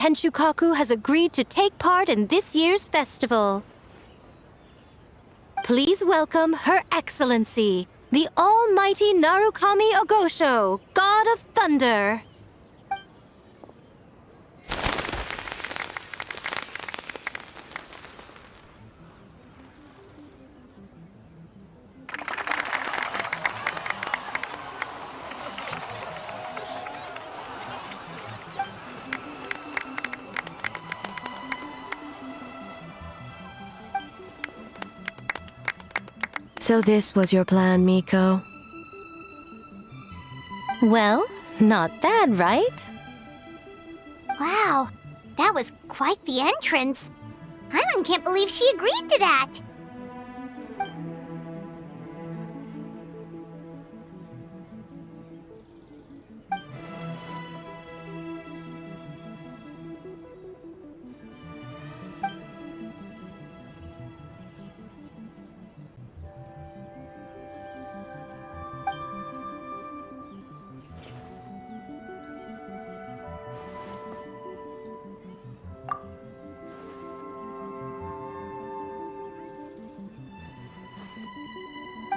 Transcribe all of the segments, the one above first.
Tenshukaku has agreed to take part in this year's festival. Please welcome Her Excellency, the Almighty Narukami Ogosho, God of Thunder. So this was your plan, Miko? Well, not bad, right? Wow, that was quite the entrance. Paimon can't believe she agreed to that.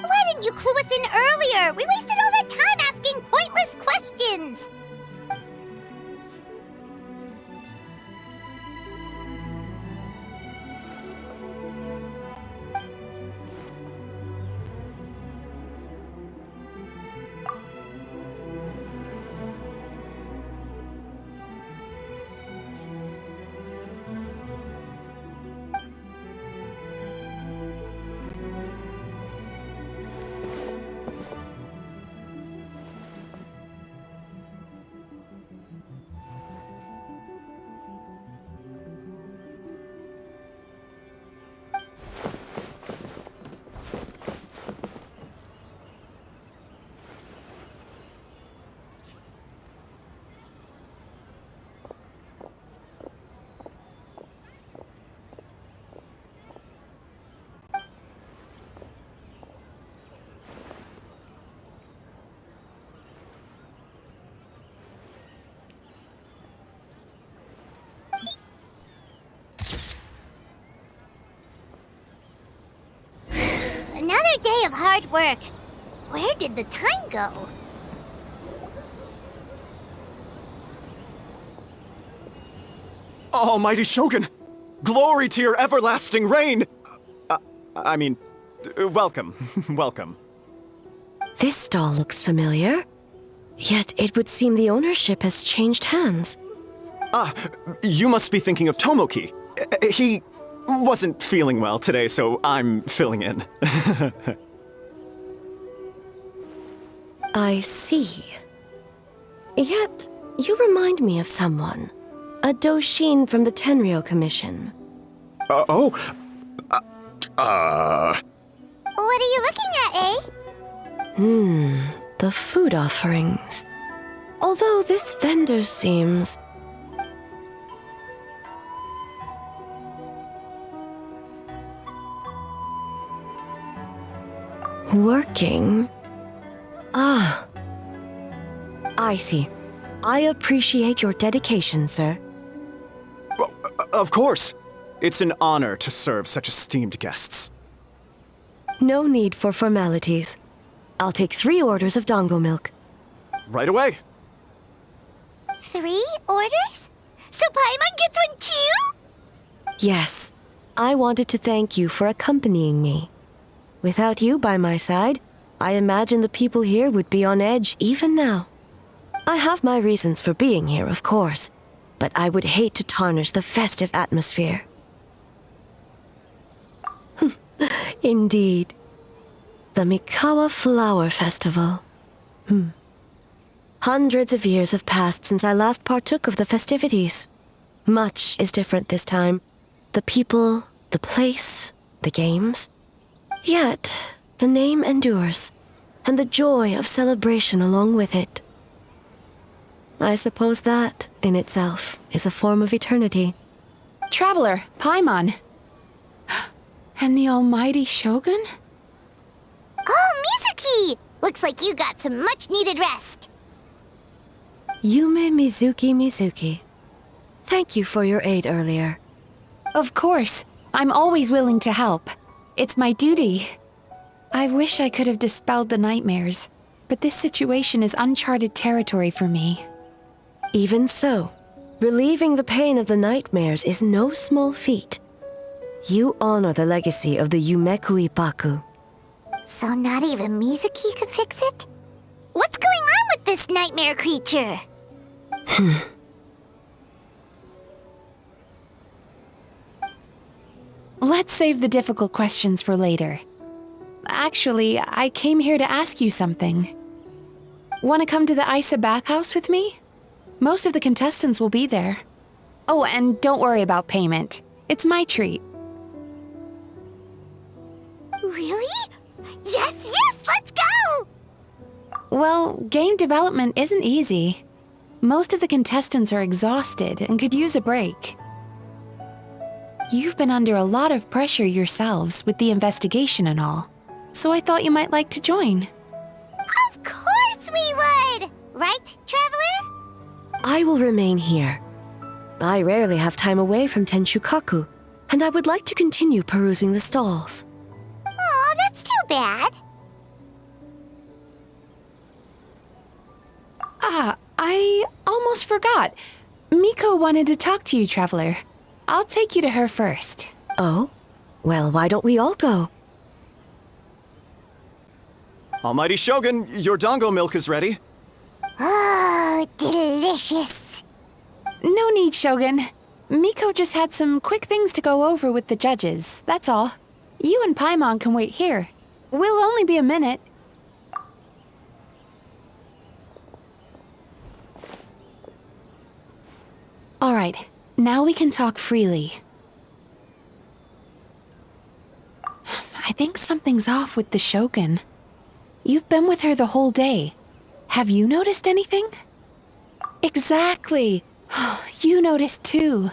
Why didn't you clue us in earlier? We wasted all that time asking pointless questions. Another day of hard work. Where did the time go? Almighty Shogun! Glory to your everlasting reign! Welcome, welcome. This stall looks familiar. Yet it would seem the ownership has changed hands. Ah, you must be thinking of Tomoki. He wasn't feeling well today, so I'm filling in. I see. Yet, you remind me of someone. A Doshin from the Tenryo Commission. What are you looking at, eh? The food offerings. Although this vendor seems... working? Ah. I see. I appreciate your dedication, sir. Well, of course. It's an honor to serve such esteemed guests. No need for formalities. I'll take 3 orders of dango milk. Right away. 3 orders? So Paimon gets one too? Yes. I wanted to thank you for accompanying me. Without you by my side, I imagine the people here would be on edge even now. I have my reasons for being here, of course, but I would hate to tarnish the festive atmosphere. Indeed. The Mikawa Flower Festival. Hundreds of years have passed since I last partook of the festivities. Much is different this time. The people, the place, the games. Yet, the name endures, and the joy of celebration along with it. I suppose that, in itself, is a form of eternity. Traveler, Paimon. And the almighty Shogun? Oh, Mizuki! Looks like you got some much-needed rest. Yume Mizuki Mizuki. Thank you for your aid earlier. Of course. I'm always willing to help. It's my duty. I wish I could have dispelled the nightmares, but this situation is uncharted territory for me. Even so, relieving the pain of the nightmares is no small feat. You honor the legacy of the Yumekui Baku. So not even Mizuki could fix it? What's going on with this nightmare creature? Let's save the difficult questions for later. Actually, I came here to ask you something. Want to come to the Isa bathhouse with me? Most of the contestants will be there. Oh, and don't worry about payment. It's my treat. Really? Yes, let's go! Well, game development isn't easy. Most of the contestants are exhausted and could use a break. You've been under a lot of pressure yourselves with the investigation and all, so I thought you might like to join. Of course we would! Right, Traveler? I will remain here. I rarely have time away from Tenshukaku, and I would like to continue perusing the stalls. Aw, that's too bad. I almost forgot. Miko wanted to talk to you, Traveler. I'll take you to her first. Oh? Well, why don't we all go? Almighty Shogun, your dango milk is ready. Oh, delicious. No need, Shogun. Miko just had some quick things to go over with the judges, that's all. You and Paimon can wait here. We'll only be a minute. All right, now we can talk freely. I think something's off with the Shogun. You've been with her the whole day. Have you noticed anything? Exactly. You noticed too.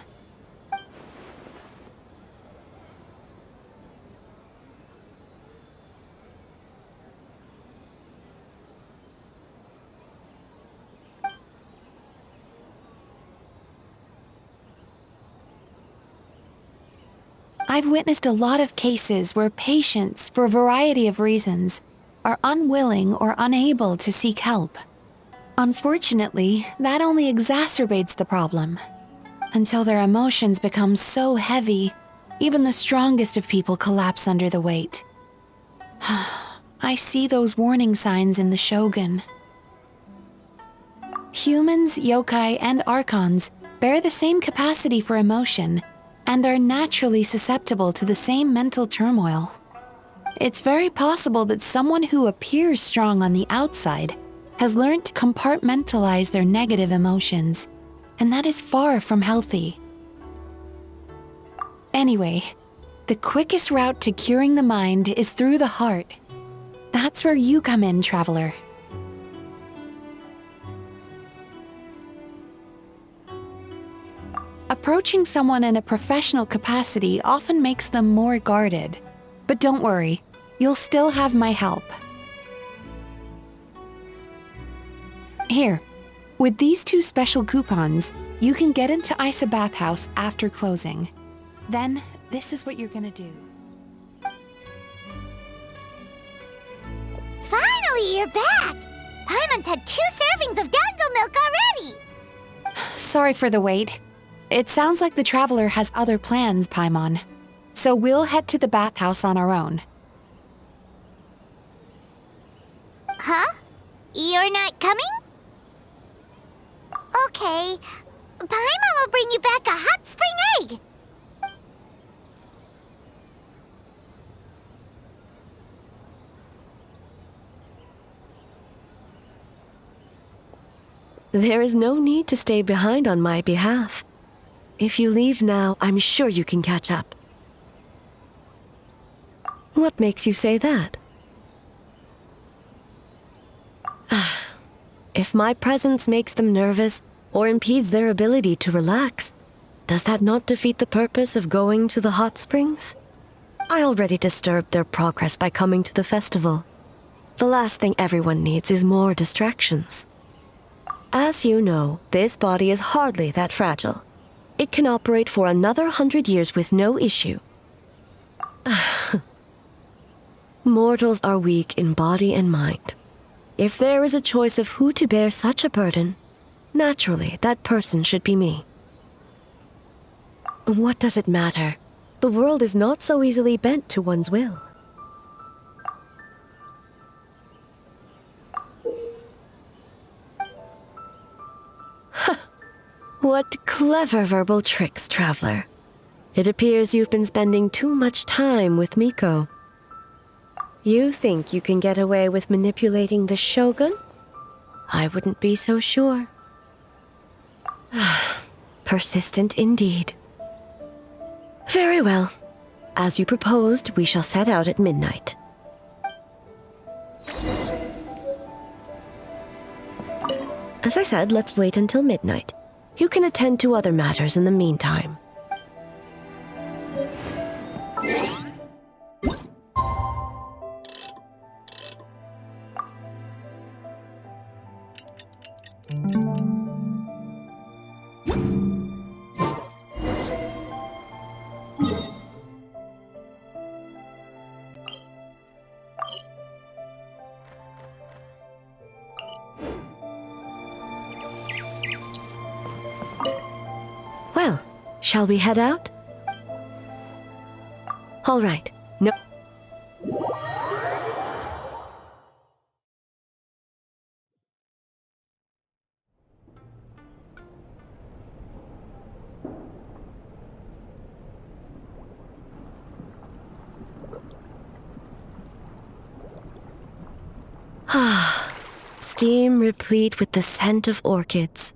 I've witnessed a lot of cases where patients, for a variety of reasons, are unwilling or unable to seek help. Unfortunately, that only exacerbates the problem. Until their emotions become so heavy, even the strongest of people collapse under the weight. I see those warning signs in the Shogun. Humans, yokai, and archons bear the same capacity for emotion and are naturally susceptible to the same mental turmoil. It's very possible that someone who appears strong on the outside has learned to compartmentalize their negative emotions, and that is far from healthy. Anyway, the quickest route to curing the mind is through the heart. That's where you come in, Traveler. Approaching someone in a professional capacity often makes them more guarded. But don't worry, you'll still have my help. Here, with these 2 special coupons, you can get into Isa Bathhouse after closing. Then, this is what you're gonna do. Finally, you're back! Paimon's had 2 servings of dango milk already! Sorry for the wait. It sounds like the Traveler has other plans, Paimon. So we'll head to the bathhouse on our own. Huh? You're not coming? Okay. Paimon will bring you back a hot spring egg! There is no need to stay behind on my behalf. If you leave now, I'm sure you can catch up. What makes you say that? If my presence makes them nervous or impedes their ability to relax, does that not defeat the purpose of going to the hot springs? I already disturbed their progress by coming to the festival. The last thing everyone needs is more distractions. As you know, this body is hardly that fragile. It can operate for another 100 years with no issue. Mortals are weak in body and mind. If there is a choice of who to bear such a burden, naturally, that person should be me. What does it matter? The world is not so easily bent to one's will. What clever verbal tricks, traveler. It appears you've been spending too much time with Miko. You think you can get away with manipulating the Shogun? I wouldn't be so sure. Persistent indeed. Very well. As you proposed, we shall set out at midnight. As I said, let's wait until midnight. You can attend to other matters in the meantime. Well, shall we head out? All right. No. Steam replete with the scent of orchids.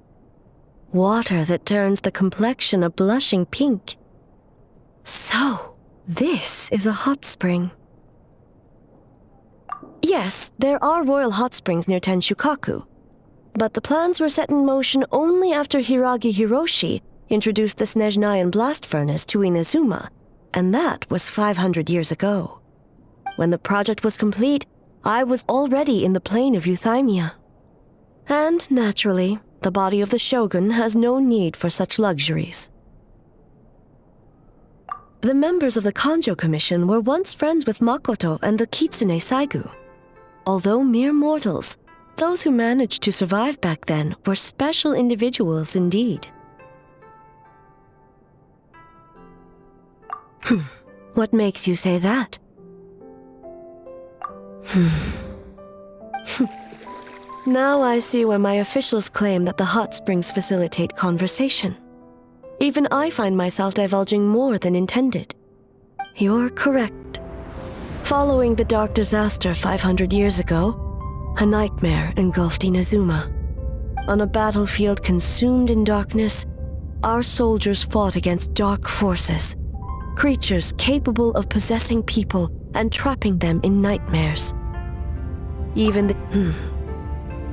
Water that turns the complexion a blushing pink. So, this is a hot spring. Yes, there are royal hot springs near Tenshukaku, but the plans were set in motion only after Hiragi Hiroshi introduced the Snezhnayan blast furnace to Inazuma, and that was 500 years ago. When the project was complete, I was already in the plain of Euthymia. And, naturally, the body of the Shogun has no need for such luxuries. The members of the Kanjo Commission were once friends with Makoto and the Kitsune Saigu. Although mere mortals, those who managed to survive back then were special individuals indeed. What makes you say that? Now I see why my officials claim that the hot springs facilitate conversation. Even I find myself divulging more than intended. You're correct. Following the dark disaster 500 years ago, a nightmare engulfed Inazuma. On a battlefield consumed in darkness, our soldiers fought against dark forces, creatures capable of possessing people and trapping them in nightmares. Even the...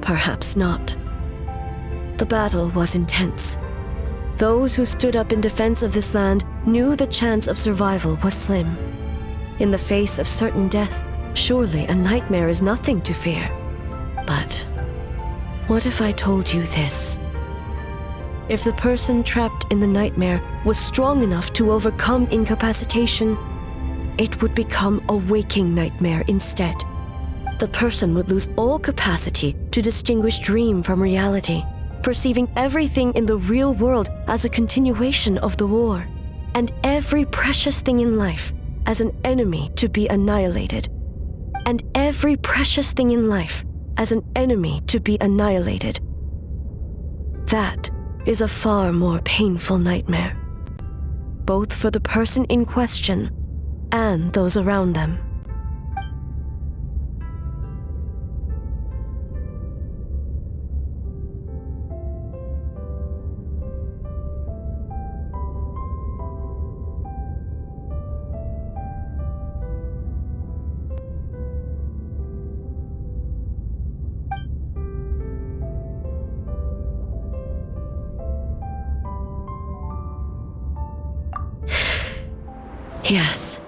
Perhaps not. The battle was intense. Those who stood up in defense of this land knew the chance of survival was slim. In the face of certain death, surely a nightmare is nothing to fear. But what if I told you this? If the person trapped in the nightmare was strong enough to overcome incapacitation, it would become a waking nightmare instead. The person would lose all capacity to distinguish dream from reality, perceiving everything in the real world as a continuation of the war, and every precious thing in life as an enemy to be annihilated. And every precious thing in life as an enemy to be annihilated. That is a far more painful nightmare, both for the person in question and those around them. Yes.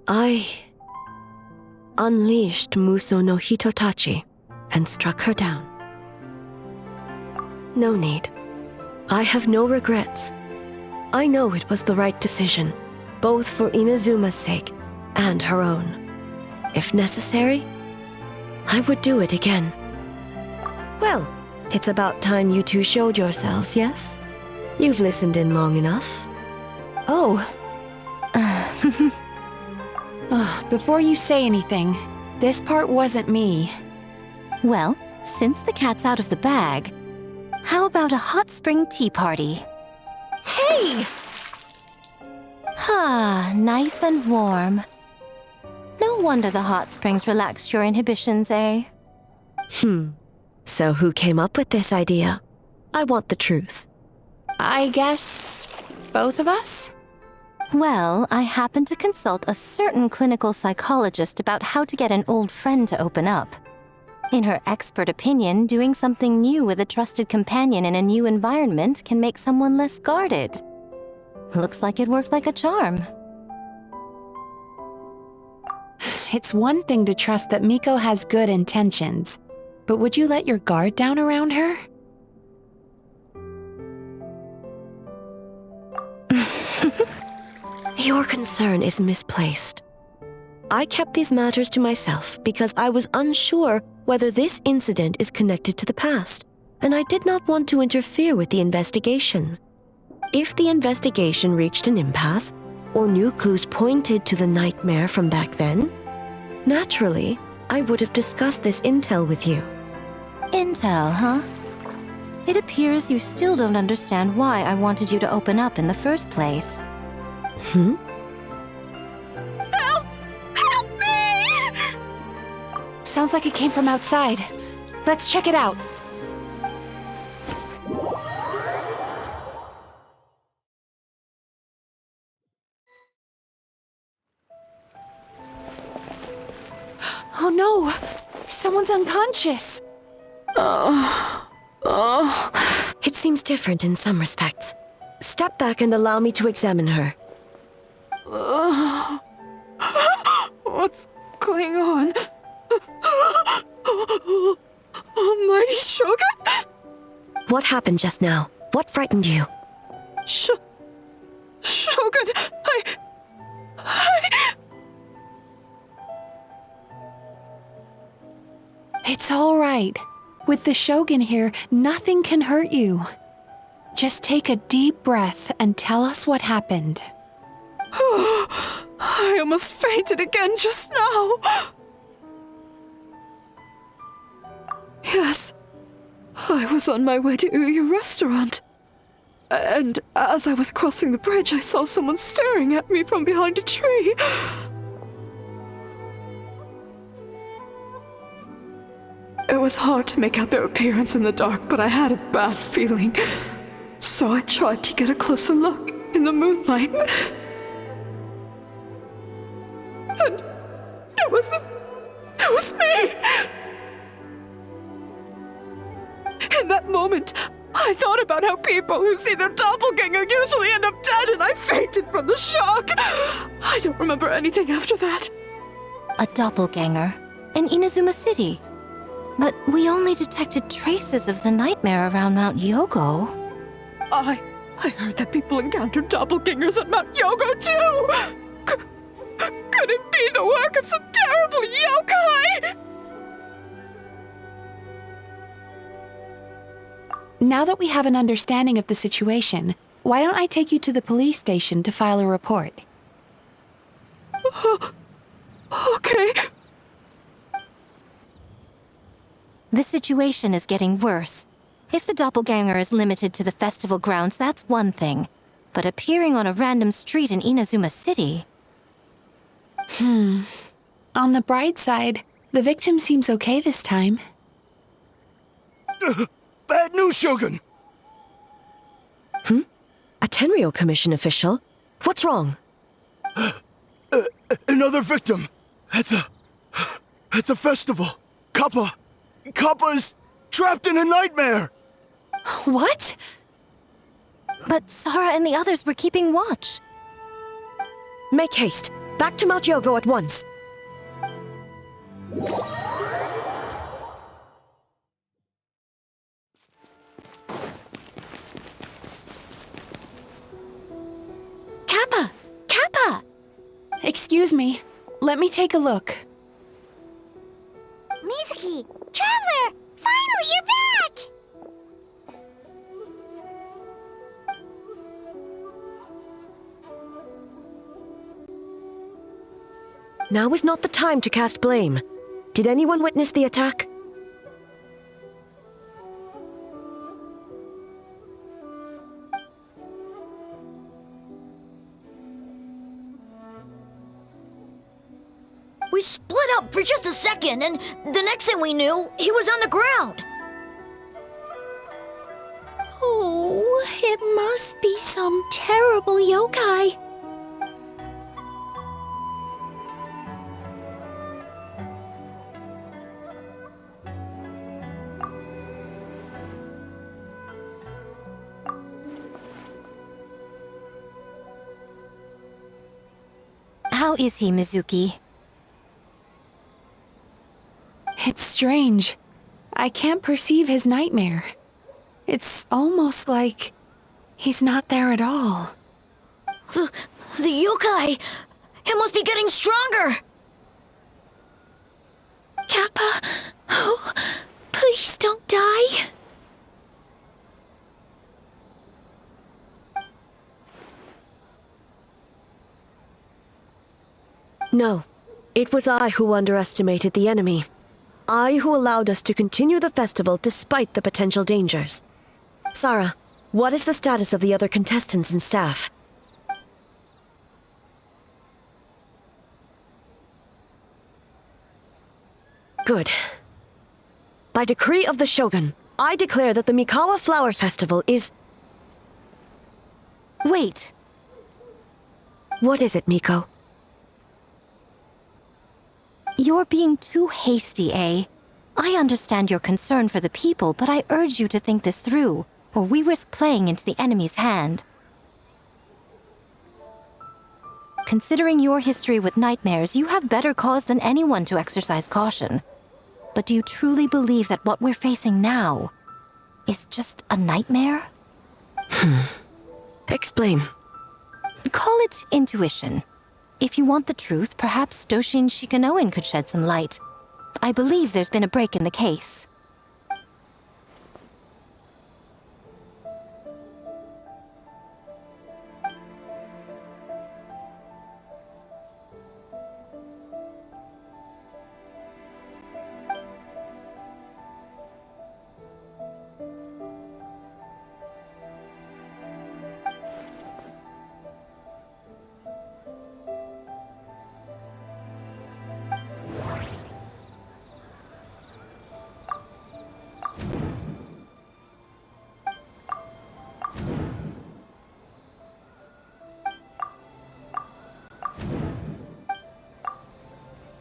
I unleashed Muso no Hitotachi and struck her down. No need. I have no regrets. I know it was the right decision, both for Inazuma's sake and her own. If necessary, I would do it again. Well, it's about time you two showed yourselves, yes? You've listened in long enough. Oh. Before you say anything, this part wasn't me. Well, since the cat's out of the bag, how about a hot spring tea party? Hey! Ah, nice and warm. No wonder the hot springs relaxed your inhibitions, eh? So who came up with this idea? I want the truth. I guess both of us? Well, I happened to consult a certain clinical psychologist about how to get an old friend to open up. In her expert opinion, doing something new with a trusted companion in a new environment can make someone less guarded. Looks like it worked like a charm. It's one thing to trust that Miko has good intentions, but would you let your guard down around her? Your concern is misplaced. I kept these matters to myself because I was unsure whether this incident is connected to the past, and I did not want to interfere with the investigation. If the investigation reached an impasse, or new clues pointed to the nightmare from back then, naturally, I would have discussed this intel with you. Intel, huh? It appears you still don't understand why I wanted you to open up in the first place. Help me! Sounds like it came from outside. Let's check it out. Oh no! Someone's unconscious! It seems different in some respects. Step back and allow me to examine her. What's going on? Almighty Shogun? What happened just now? What frightened you? Shogun, It's all right. With the Shogun here, nothing can hurt you. Just take a deep breath and tell us what happened. I almost fainted again just now. Yes, I was on my way to your restaurant. And as I was crossing the bridge, I saw someone staring at me from behind a tree. It was hard to make out their appearance in the dark, but I had a bad feeling. So I tried to get a closer look in the moonlight. And it was me! In that moment, I thought about how people who see their doppelganger usually end up dead, and I fainted from the shock. I don't remember anything after that. A doppelganger in Inazuma City. But we only detected traces of the nightmare around Mount Yogo. I heard that people encountered doppelgangers at Mount Yogo too! Could it be the work of some terrible yokai? Now that we have an understanding of the situation, why don't I take you to the police station to file a report? Okay. The situation is getting worse. If the doppelganger is limited to the festival grounds, that's one thing. But appearing on a random street in Inazuma City... On the bright side, the victim seems okay this time. Bad news, Shogun! A Tenryo Commission official? What's wrong? Another victim! At the festival! Kappa is trapped in a nightmare! What? But Sara and the others were keeping watch. Make haste. Back to Mount Yogo at once. Excuse me. Let me take a look. Mizuki! Traveler! Finally, you're back! Now is not the time to cast blame. Did anyone witness the attack? We split up for just a second, and the next thing we knew, he was on the ground. Oh, it must be some terrible yokai. How is he, Mizuki? It's strange. I can't perceive his nightmare. It's almost like he's not there at all. The yokai! It must be getting stronger! Kappa, oh, please don't die. No. It was I who underestimated the enemy. I who allowed us to continue the festival despite the potential dangers. Sarah, what is the status of the other contestants and staff? Good. By decree of the Shogun, I declare that the Mikawa Flower Festival is... Wait. What is it, Miko? You're being too hasty, eh? I understand your concern for the people, but I urge you to think this through, or we risk playing into the enemy's hand. Considering your history with nightmares, you have better cause than anyone to exercise caution. But do you truly believe that what we're facing now is just a nightmare? Explain. Call it intuition. If you want the truth, perhaps Doshin Shikanoin could shed some light. I believe there's been a break in the case.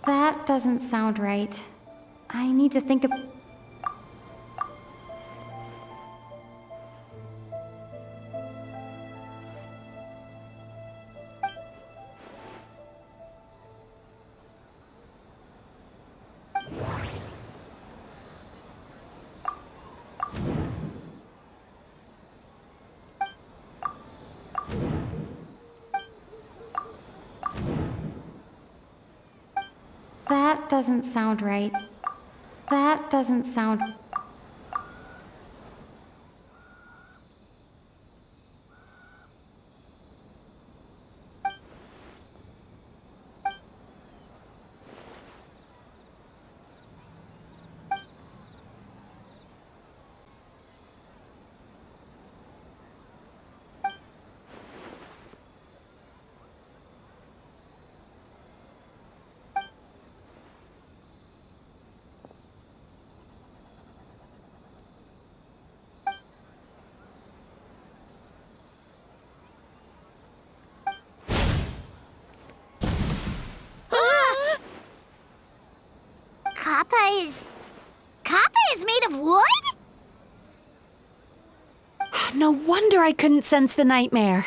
That doesn't sound right. I need to think of... That doesn't sound right. That doesn't sound... Kappa is made of wood? No wonder I couldn't sense the nightmare.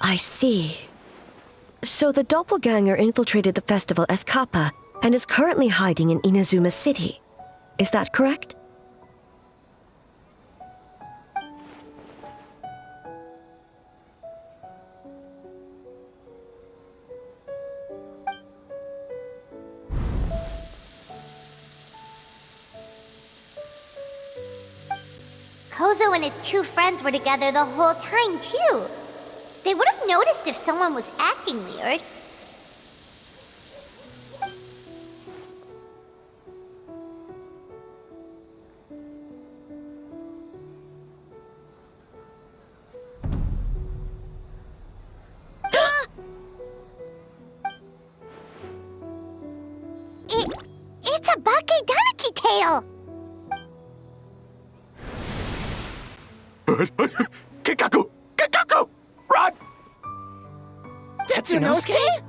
I see. So the doppelganger infiltrated the festival as Kappa and is currently hiding in Inazuma City. Is that correct? Ozo and his two friends were together the whole time, too. They would have noticed if someone was acting weird. It's a Bakedaniki tail! Kikaku! Kikaku! Run! Tetsunosuke?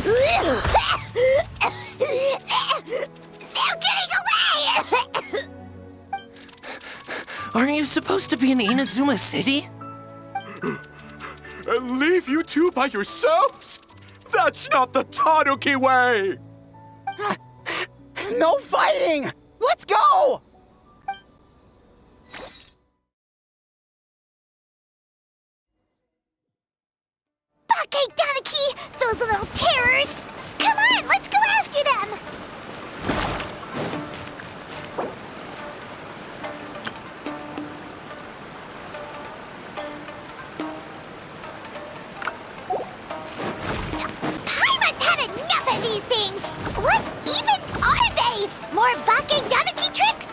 They're getting away! Aren't you supposed to be in Inazuma City? And leave you two by yourselves? That's not the Tanuki way! No fighting! Let's go! Bakedaniki! Those little terrors! Come on, let's go after them! Pirates had enough of these things! What even are they? More Bakedaniki tricks?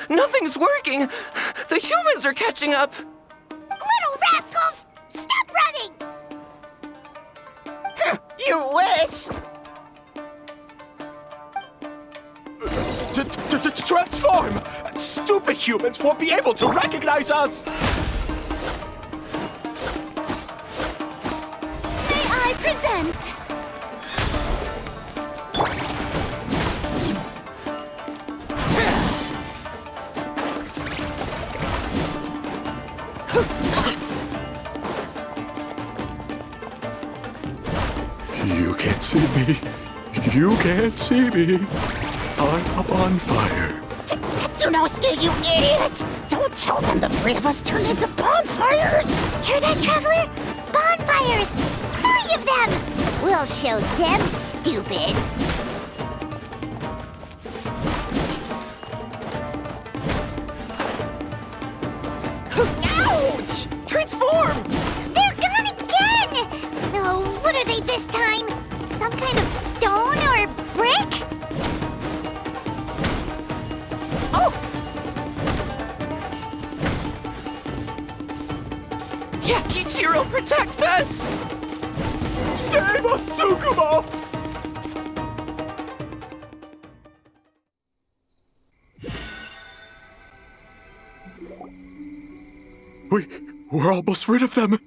Nothing's working! The humans are catching up! Little rascals! Stop running! You wish! Transform! Stupid humans won't be able to recognize us! May I present? You can't see me. You can't see me. I'm on fire. Tetsunosuke, you idiot! Don't tell them the three of us turned into bonfires! Hear that, Traveler? Bonfires! 3 of them! We'll show them, stupid! Ouch! Transform! They're gone again! Oh, what are they this time? Some kind of stone or brick? Oh! Yakichiro, protect us! Save us, Tsukumo! We're almost rid of them.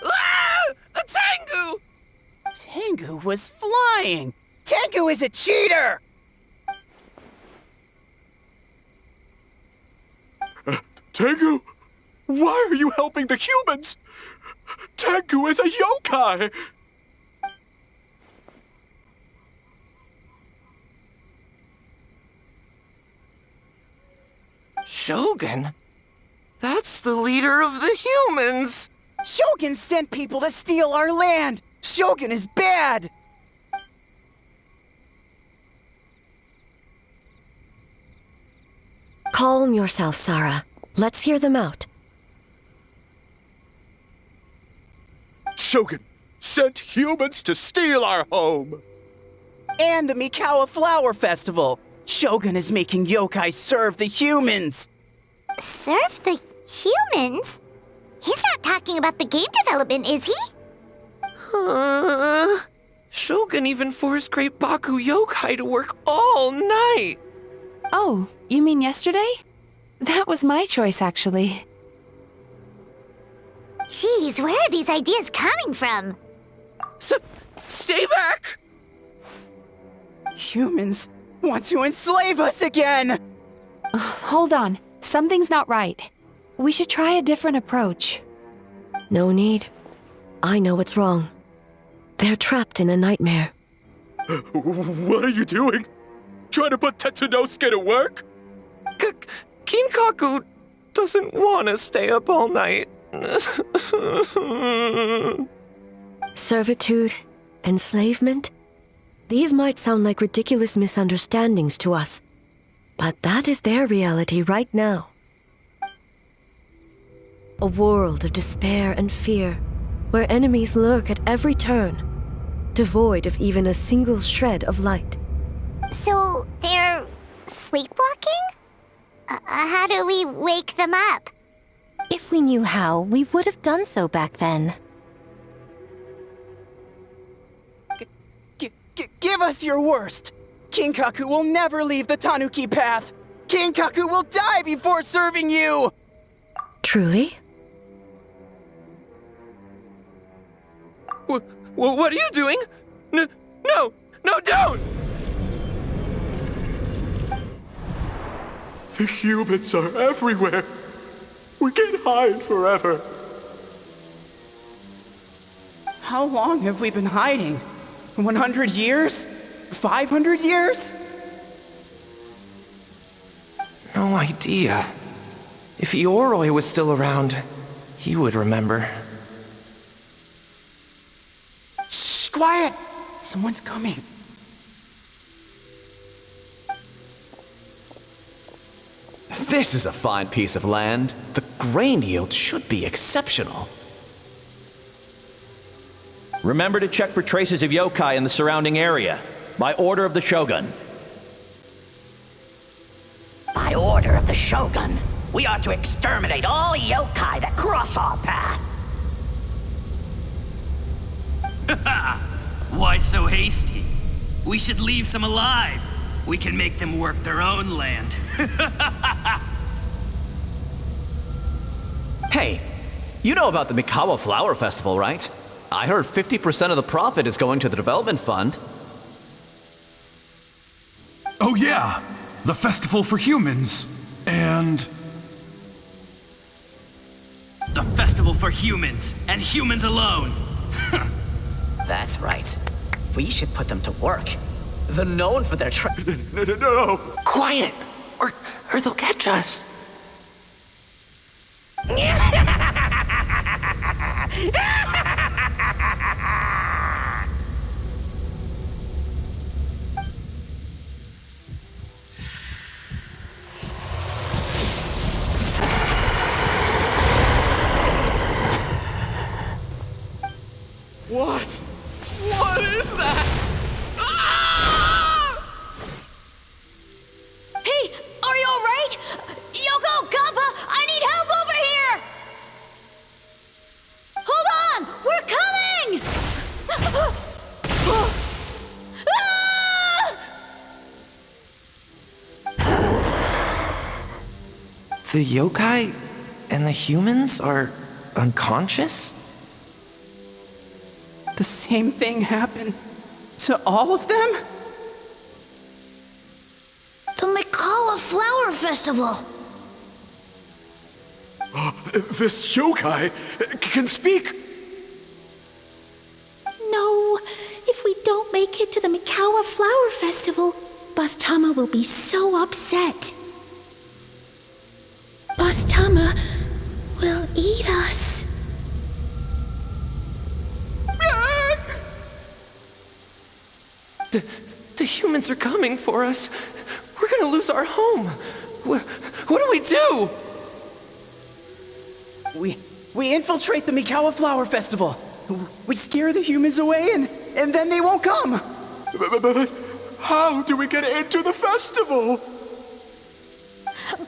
Ah! A Tengu! Tengu was flying! Tengu is a cheater! Tengu, why are you helping the humans? Tengu is a yokai! Shogun? That's the leader of the humans! Shogun sent people to steal our land! Shogun is bad! Calm yourself, Sarah. Let's hear them out. Shogun sent humans to steal our home! And the Mikawa Flower Festival! Shogun is making yokai serve the humans! Serve the humans? He's not talking about the game development, is he? Shogun even forced Great Baku Yokai to work all night! Oh, you mean yesterday? That was my choice, actually. Jeez, where are these ideas coming from? Stay back! Humans want to enslave us again! Hold on. Something's not right. We should try a different approach. No need. I know what's wrong. They're trapped in a nightmare. What are you doing? Trying to put Tetsunosuke to work? Kinkaku doesn't want to stay up all night. Servitude, enslavement, these might sound like ridiculous misunderstandings to us, but that is their reality right now. A world of despair and fear, where enemies lurk at every turn, devoid of even a single shred of light. So they're sleepwalking? How do we wake them up? If we knew how, we would have done so back then. Give us your worst! Kinkaku will never leave the Tanuki path! Kinkaku will die before serving you! Truly? What are you doing? No, don't! The humans are everywhere. We can't hide forever. How long have we been hiding? 100 years? 500 years? No idea. If Ioroi was still around, he would remember. Shh, quiet! Someone's coming. This is a fine piece of land. The grain yield should be exceptional. Remember to check for traces of yokai in the surrounding area, by order of the Shogun. By order of the Shogun, we are to exterminate all yokai that cross our path. Why so hasty? We should leave some alive. We can make them work their own land. Hey, you know about the Mikawa Flower Festival, right? I heard 50% of the profit is going to the development fund. Oh yeah, the festival for humans. And... The festival for humans, and humans alone. That's right. We should put them to work. They're known for their No! Quiet! Or they'll catch us. What? What is that? Hey, are you alright? Yoko, Kappa, I need help over here! Hold on! We're coming! The yokai and the humans are unconscious? The same thing happened to all of them? The Mikawa Flower Festival! This yokai can speak! No, if we don't make it to the Mikawa Flower Festival, Boss Tama will be so upset. Boss Tama will eat us. The humans are coming for us. We're gonna lose our home. What do we do? We infiltrate the Mikawa Flower Festival. We scare the humans away and then they won't come. But how do we get into the festival?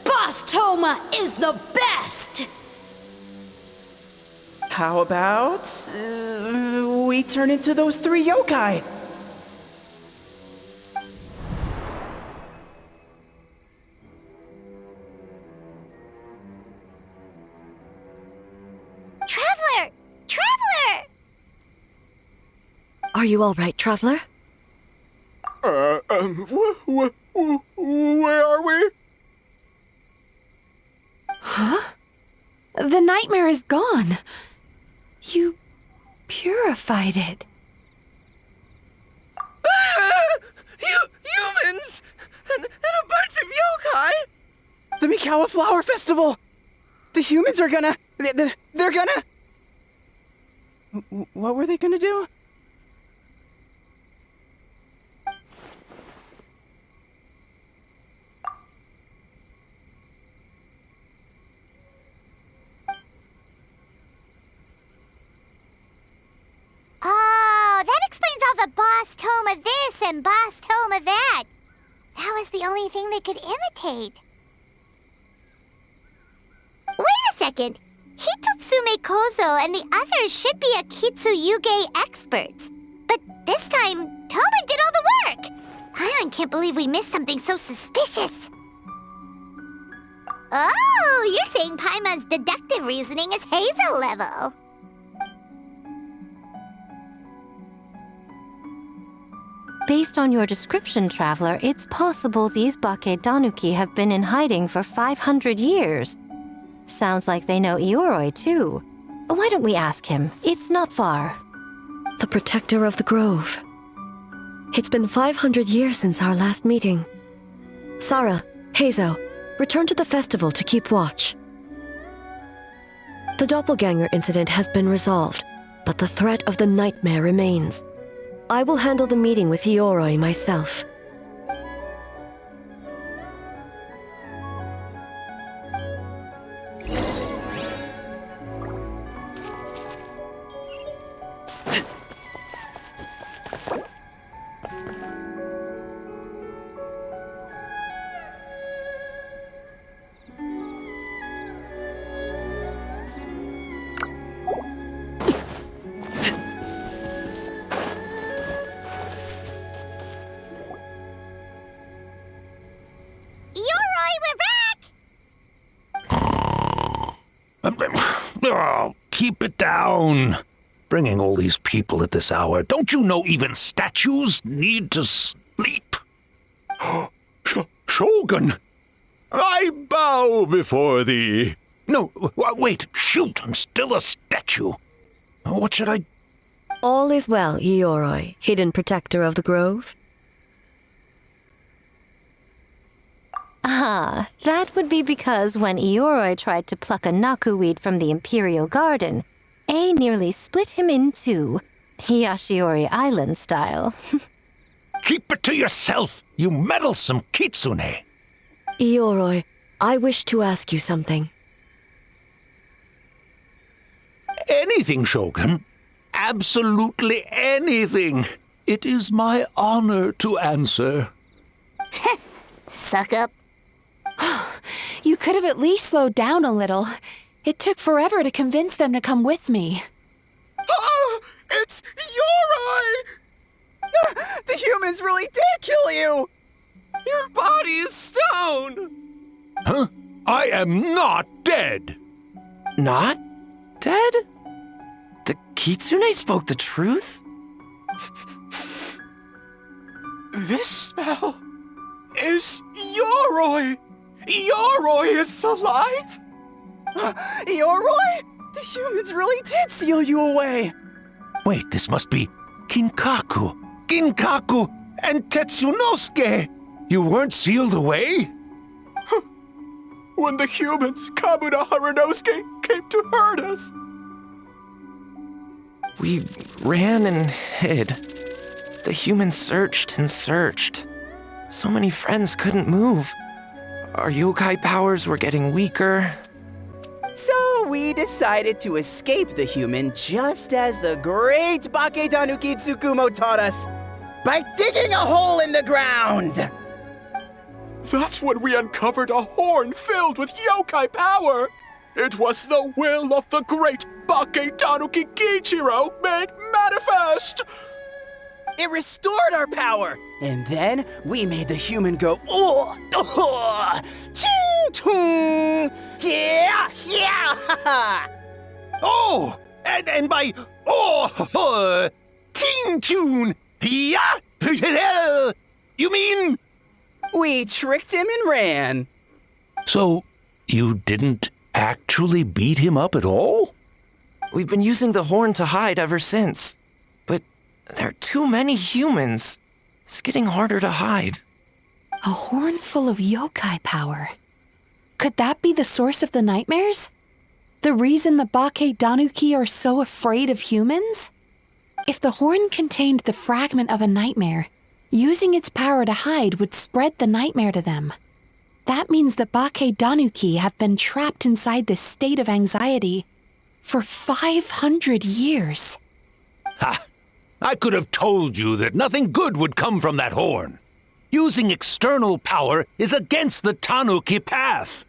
Boss Toma is the best! How about we turn into those 3 yokai? Traveler! Traveler! Are you all right, Traveler? Where are we? Huh? The nightmare is gone. You purified it. Humans! And a bunch of yokai! The Mikawa Flower Festival! The humans are gonna... They're gonna... What were they gonna do? Oh, that explains all the boss tome of this and boss tome of that. That was the only thing they could imitate. Wait a second. Hitotsume Kozo and the others should be Akitsuyuge experts. But this time, Toma did all the work. Paimon can't believe we missed something so suspicious. Oh, you're saying Paimon's deductive reasoning is Hazel level. Based on your description, Traveler, it's possible these Bakedanuki have been in hiding for 500 years. Sounds like they know Ioroi, too. Why don't we ask him? It's not far. The protector of the grove. It's been 500 years since our last meeting. Sarah, Heizo, return to the festival to keep watch. The doppelganger incident has been resolved, but the threat of the nightmare remains. I will handle the meeting with Ioroi myself. Oh, keep it down. Bringing all these people at this hour. Don't you know even statues need to sleep? Shogun! I bow before thee. No, wait, shoot, I'm still a statue. What should I... All is well, Ioroi, hidden protector of the grove. Ah, that would be because when Ioroi tried to pluck a nakuweed from the Imperial Garden, A nearly split him in two, Hiyashiori Island style. Keep it to yourself, you meddlesome kitsune. Ioroi, I wish to ask you something. Anything, Shogun. Absolutely anything. It is my honor to answer. Suck up. You could have at least slowed down a little. It took forever to convince them to come with me. Oh, it's Ioroi! The humans really did kill you! Your body is stone! Huh? I am not dead! Not dead? The kitsune spoke the truth? This smell is Ioroi! Ioroi is alive? Ioroi? The humans really did seal you away! Wait, this must be Kinkaku, and Tetsunosuke! You weren't sealed away? When the humans, Kamuna Harunosuke, came to hurt us. We ran and hid. The humans searched and searched. So many friends couldn't move. Our yokai powers were getting weaker. So we decided to escape the human just as the great Bakedanuki Tsukumo taught us, by digging a hole in the ground! That's when we uncovered a horn filled with yokai power! It was the will of the great Bakedanuki Kichiro made manifest! It restored our power! And then we made the human go, oh, oh, ching, yeah, yeah, ha, ha. Oh, and by, oh, ting tune, yeah, you mean? We tricked him and ran. So, you didn't actually beat him up at all? We've been using the horn to hide ever since. But there are too many humans. It's getting harder to hide. A horn full of yokai power. Could that be the source of the nightmares? The reason the Bake Danuki are so afraid of humans? If the horn contained the fragment of a nightmare, using its power to hide would spread the nightmare to them. That means the Bake Danuki have been trapped inside this state of anxiety for 500 years. Ha! I could have told you that nothing good would come from that horn. Using external power is against the Tanuki path.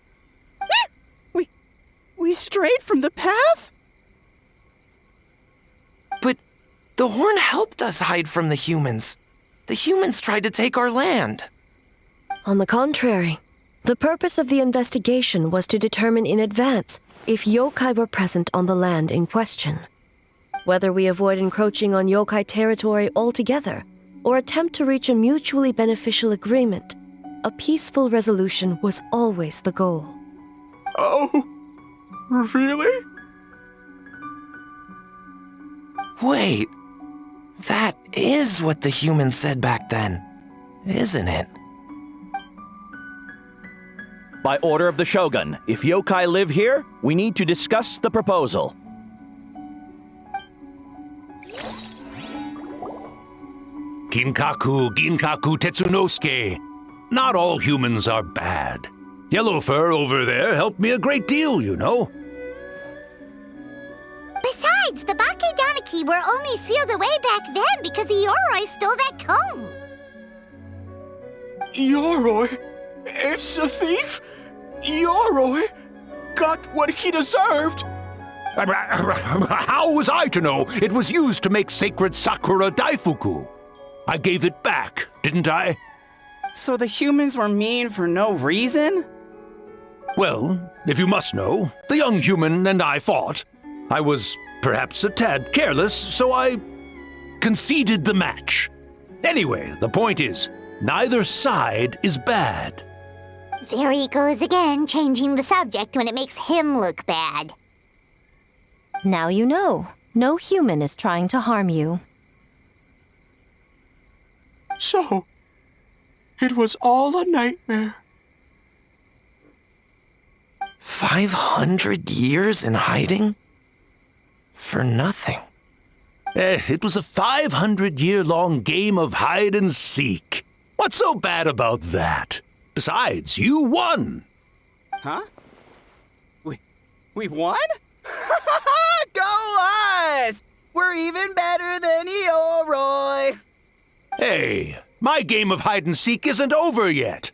We strayed from the path? But the horn helped us hide from the humans. The humans tried to take our land. On the contrary, the purpose of the investigation was to determine in advance if yokai were present on the land in question. Whether we avoid encroaching on yokai territory altogether or attempt to reach a mutually beneficial agreement, a peaceful resolution was always the goal. Oh, really? Wait, that is what the humans said back then, isn't it? By order of the Shogun, if yokai live here, we need to discuss the proposal. Ginkaku Tetsunosuke. Not all humans are bad. Yellowfur over there helped me a great deal, you know. Besides, the Bake Danuki were only sealed away back then because Ioroi stole that comb. Ioroi? It's a thief? Ioroi got what he deserved? How was I to know it was used to make sacred Sakura Daifuku? I gave it back, didn't I? So the humans were mean for no reason? Well, if you must know, the young human and I fought. I was perhaps a tad careless, so I conceded the match. Anyway, the point is, neither side is bad. There he goes again, changing the subject when it makes him look bad. Now you know. No human is trying to harm you. So, it was all a nightmare. 500 years in hiding? For nothing. It was a 500-year-long game of hide and seek. What's so bad about that? Besides, you won. Huh? We won? Go us! We're even better than Ioroi! Hey, my game of hide and seek isn't over yet.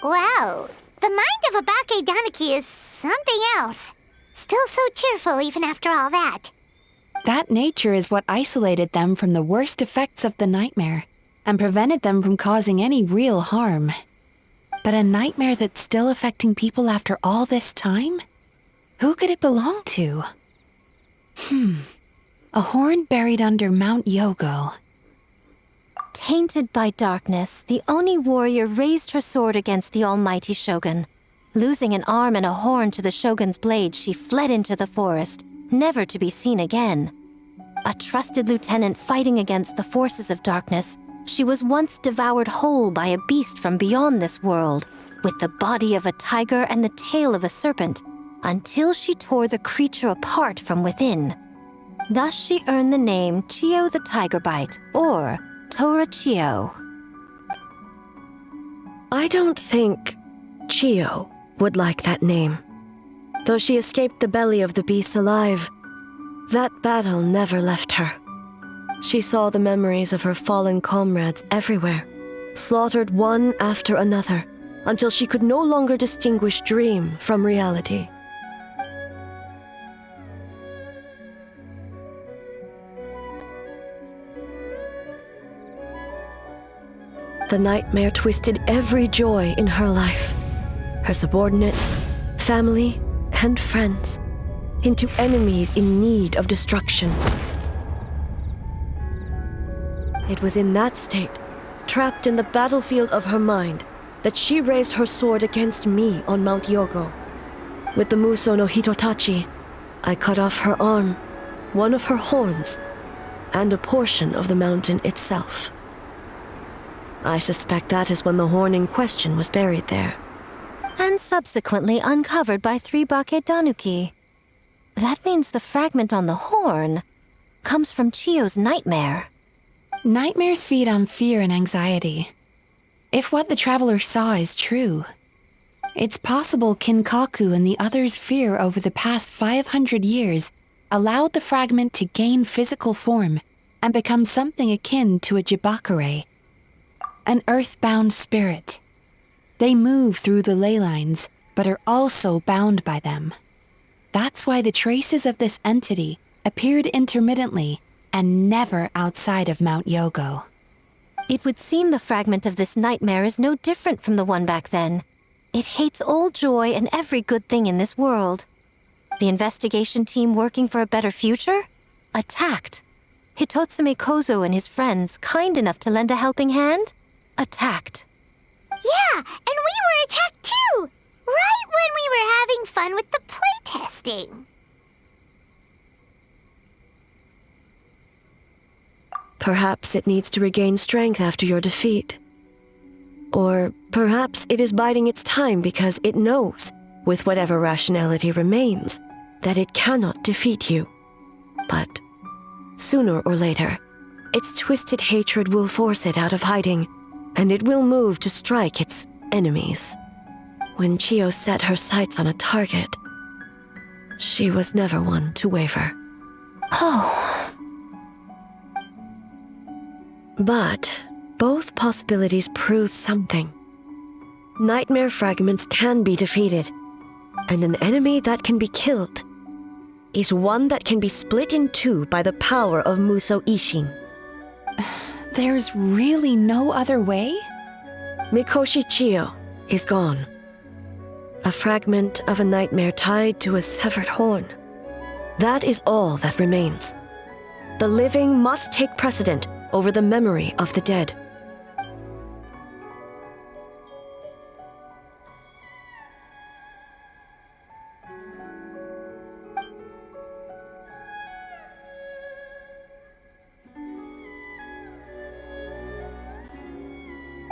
Wow, the mind of a Bake Danuki is something else. Still so cheerful even after all that. That nature is what isolated them from the worst effects of the nightmare and prevented them from causing any real harm. But a nightmare that's still affecting people after all this time? Who could it belong to? A horn buried under Mount Yogo. Tainted by darkness, the Oni warrior raised her sword against the almighty shogun. Losing an arm and a horn to the shogun's blade, she fled into the forest, never to be seen again. A trusted lieutenant fighting against the forces of darkness, she was once devoured whole by a beast from beyond this world, with the body of a tiger and the tail of a serpent, until she tore the creature apart from within. Thus she earned the name Chio the Tiger Bite, or Tora Chio. I don't think Chio would like that name. Though she escaped the belly of the beast alive, that battle never left her. She saw the memories of her fallen comrades everywhere, slaughtered one after another, until she could no longer distinguish dream from reality. The nightmare twisted every joy in her life, her subordinates, family, and friends, into enemies in need of destruction. It was in that state, trapped in the battlefield of her mind, that she raised her sword against me on Mount Yogo. With the Muso no Hitotachi, I cut off her arm, one of her horns, and a portion of the mountain itself. I suspect that is when the horn in question was buried there. and subsequently uncovered by 3 Bakedanuki. That means the fragment on the horn comes from Chiyo's nightmare. Nightmares feed on fear and anxiety. If what the traveler saw is true, it's possible Kinkaku and the others' fear over the past 500 years allowed the fragment to gain physical form and become something akin to a Jibakure, an earthbound spirit. They move through the ley lines, but are also bound by them. That's why the traces of this entity appeared intermittently and never outside of Mount Yogo. It would seem the fragment of this nightmare is no different from the one back then. It hates all joy and every good thing in this world. The investigation team working for a better future? Attacked. Hitotsume Kozo and his friends, kind enough to lend a helping hand? Attacked. Yeah, and we were attacked too! Right when we were having fun with the playtesting. Perhaps it needs to regain strength after your defeat. Or perhaps it is biding its time because it knows, with whatever rationality remains, that it cannot defeat you. But sooner or later, its twisted hatred will force it out of hiding, and it will move to strike its enemies. When Chiyo set her sights on a target, she was never one to waver. Oh. But both possibilities prove something. Nightmare fragments can be defeated, and an enemy that can be killed is one that can be split in two by the power of Muso Ishin. There's really no other way? Mikoshi Chiyo is gone. A fragment of a nightmare tied to a severed horn. That is all that remains. The living must take precedent over the memory of the dead.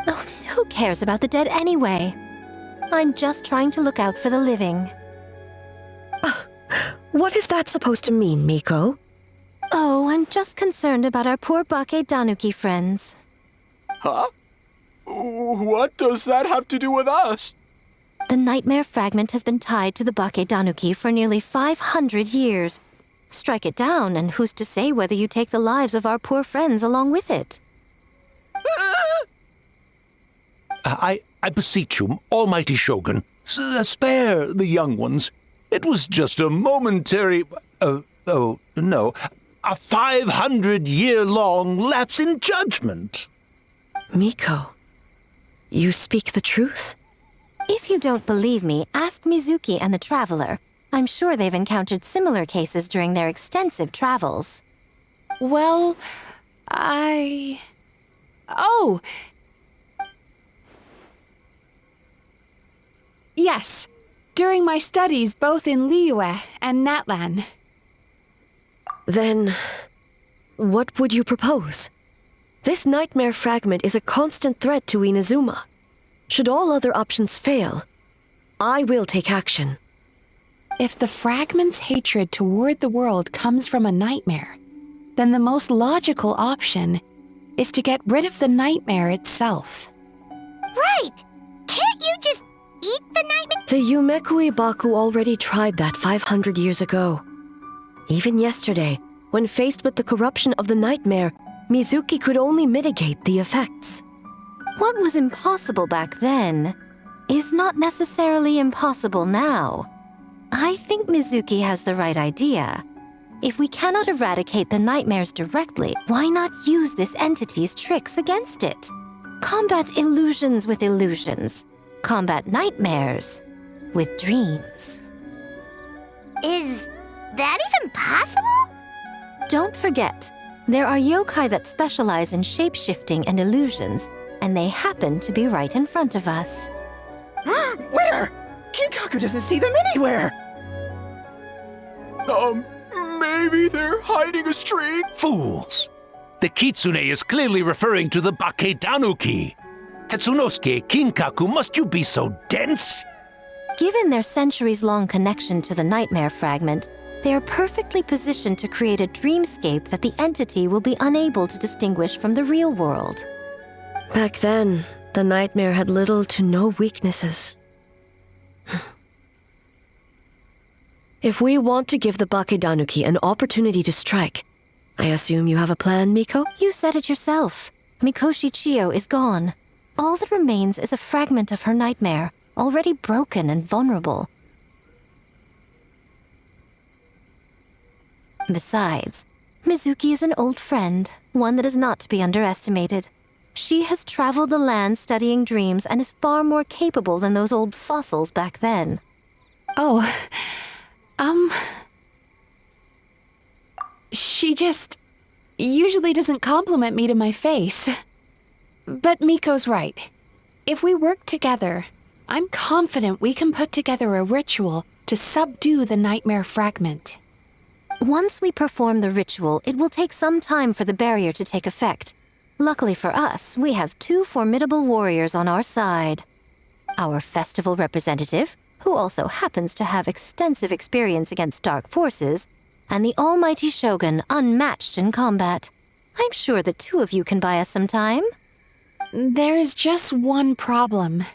Oh, who cares about the dead anyway? I'm just trying to look out for the living. What is that supposed to mean, Miko? Oh, I'm just concerned about our poor Bakedanuki friends. Huh? What does that have to do with us? The nightmare fragment has been tied to the Bakedanuki for nearly 500 years. Strike it down, and who's to say whether you take the lives of our poor friends along with it? I beseech you, almighty Shogun, spare the young ones. It was just a momentary... a 500-year-long lapse in judgment. Miko, you speak the truth? If you don't believe me, ask Mizuki and the Traveler. I'm sure they've encountered similar cases during their extensive travels. Well, Oh! Yes, during my studies both in Liyue and Natlan. Then, what would you propose? This nightmare fragment is a constant threat to Inazuma. Should all other options fail, I will take action. If the fragment's hatred toward the world comes from a nightmare, then the most logical option is to get rid of the nightmare itself. Right! Can't you just eat the nightmare? The Yumekui Baku already tried that 500 years ago. Even yesterday, when faced with the corruption of the nightmare, Mizuki could only mitigate the effects. What was impossible back then is not necessarily impossible now. I think Mizuki has the right idea. If we cannot eradicate the nightmares directly, why not use this entity's tricks against it? Combat illusions with illusions. Combat nightmares with dreams. Is that even possible? Don't forget, there are yokai that specialize in shape-shifting and illusions, and they happen to be right in front of us. Where? Kinkaku doesn't see them anywhere! Maybe they're hiding a streak? Fools! The Kitsune is clearly referring to the Bakedanuki. Tetsunosuke, Kinkaku, must you be so dense? Given their centuries-long connection to the nightmare fragment, they are perfectly positioned to create a dreamscape that the entity will be unable to distinguish from the real world. Back then, the nightmare had little to no weaknesses. If we want to give the Bakedanuki an opportunity to strike, I assume you have a plan, Miko? You said it yourself. Mikoshi Chiyo is gone. All that remains is a fragment of her nightmare, already broken and vulnerable. Besides, Mizuki is an old friend, one that is not to be underestimated. She has traveled the land studying dreams and is far more capable than those old fossils back then. Oh, she just usually doesn't compliment me to my face. But Miko's right. If we work together, I'm confident we can put together a ritual to subdue the nightmare fragment. Once we perform the ritual, it will take some time for the barrier to take effect. Luckily for us, we have two formidable warriors on our side. Our festival representative, who also happens to have extensive experience against dark forces, and the almighty Shogun, unmatched in combat. I'm sure the two of you can buy us some time. There's just one problem.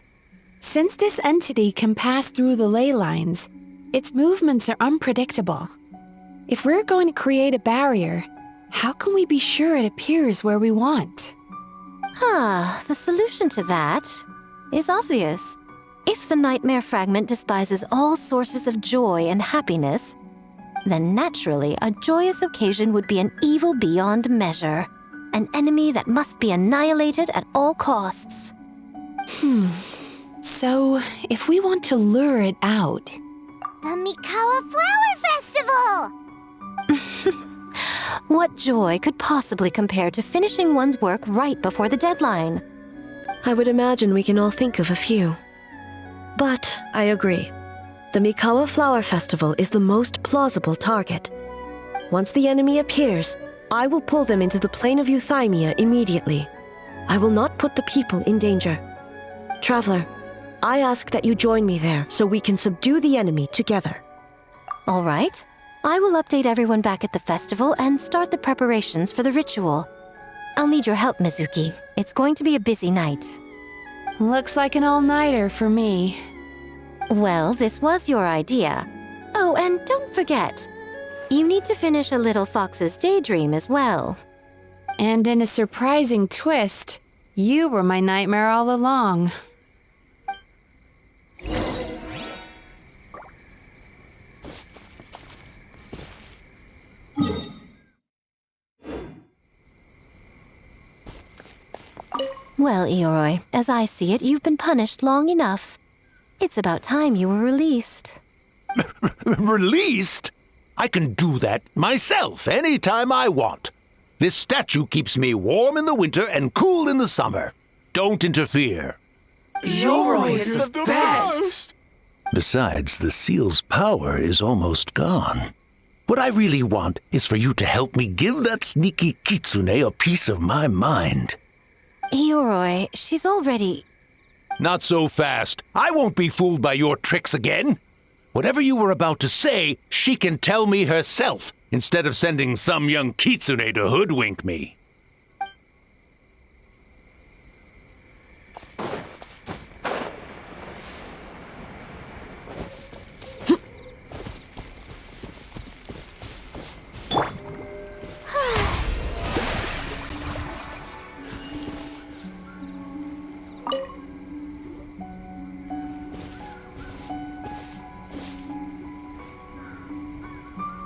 Since this entity can pass through the ley lines, its movements are unpredictable. If we're going to create a barrier, how can we be sure it appears where we want? The solution to that is obvious. If the nightmare fragment despises all sources of joy and happiness, then naturally a joyous occasion would be an evil beyond measure, an enemy that must be annihilated at all costs. So, if we want to lure it out... The Mikawa Flower Festival! What joy could possibly compare to finishing one's work right before the deadline? I would imagine we can all think of a few. But I agree. The Mikawa Flower Festival is the most plausible target. Once the enemy appears, I will pull them into the plane of Euthymia immediately. I will not put the people in danger. Traveler, I ask that you join me there so we can subdue the enemy together. All right. I will update everyone back at the festival and start the preparations for the ritual. I'll need your help, Mizuki. It's going to be a busy night. Looks like an all-nighter for me. Well, this was your idea. Oh, and don't forget, you need to finish a Little Fox's Daydream as well. And in a surprising twist, you were my nightmare all along. Well, Ioroi, as I see it, you've been punished long enough. It's about time you were released. Released? I can do that myself anytime I want. This statue keeps me warm in the winter and cool in the summer. Don't interfere. Ioroi is the best! Besides, the seal's power is almost gone. What I really want is for you to help me give that sneaky kitsune a piece of my mind. Ioroi, she's already... Not so fast. I won't be fooled by your tricks again. Whatever you were about to say, she can tell me herself, instead of sending some young kitsune to hoodwink me.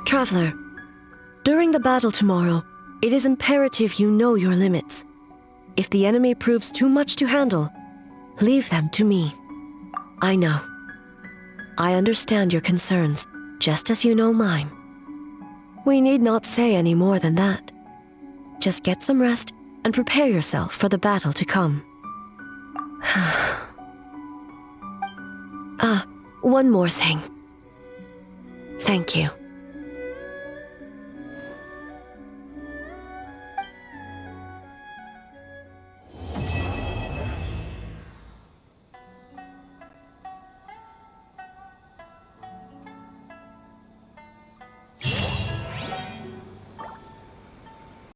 Traveler, during the battle tomorrow, it is imperative you know your limits. If the enemy proves too much to handle, leave them to me. I know. I understand your concerns, just as you know mine. We need not say any more than that. Just get some rest and prepare yourself for the battle to come. One more thing. Thank you.